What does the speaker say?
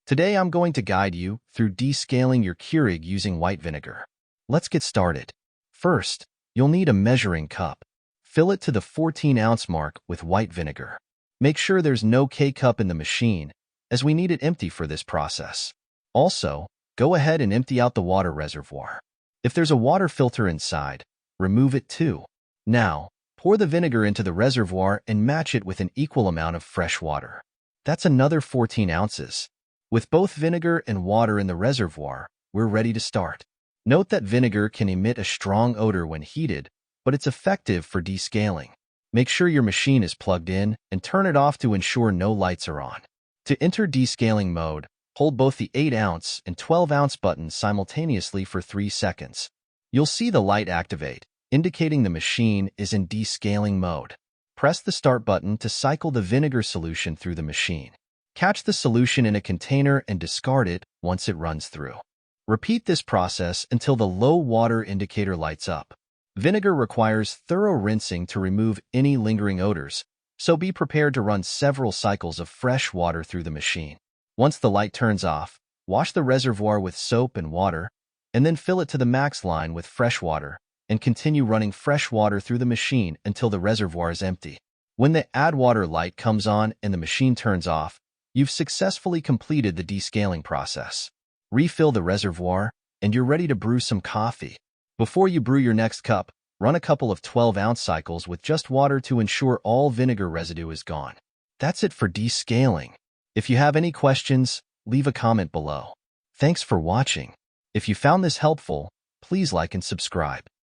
Today I'm going to guide you through descaling your Keurig using white vinegar. Let's get started. First, you'll need a measuring cup. Fill it to the 14-ounce mark with white vinegar. Make sure there's no K-cup in the machine, as we need it empty for this process. Also, go ahead and empty out the water reservoir. If there's a water filter inside, remove it too. Now, pour the vinegar into the reservoir and match it with an equal amount of fresh water. That's another 14 ounces. With both vinegar and water in the reservoir, we're ready to start. Note that vinegar can emit a strong odor when heated, but it's effective for descaling. Make sure your machine is plugged in and turn it off to ensure no lights are on. To enter descaling mode, hold both the 8-ounce and 12-ounce buttons simultaneously for 3 seconds. You'll see the light activate, indicating the machine is in descaling mode. Press the start button to cycle the vinegar solution through the machine. Catch the solution in a container and discard it once it runs through. Repeat this process until the low water indicator lights up. Vinegar requires thorough rinsing to remove any lingering odors, so be prepared to run several cycles of fresh water through the machine. Once the light turns off, wash the reservoir with soap and water, and then fill it to the max line with fresh water, and continue running fresh water through the machine until the reservoir is empty. When the add water light comes on and the machine turns off, you've successfully completed the descaling process. Refill the reservoir, and you're ready to brew some coffee. Before you brew your next cup, run a couple of 12-ounce cycles with just water to ensure all vinegar residue is gone. That's it for descaling. If you have any questions, leave a comment below. Thanks for watching. If you found this helpful, please like and subscribe.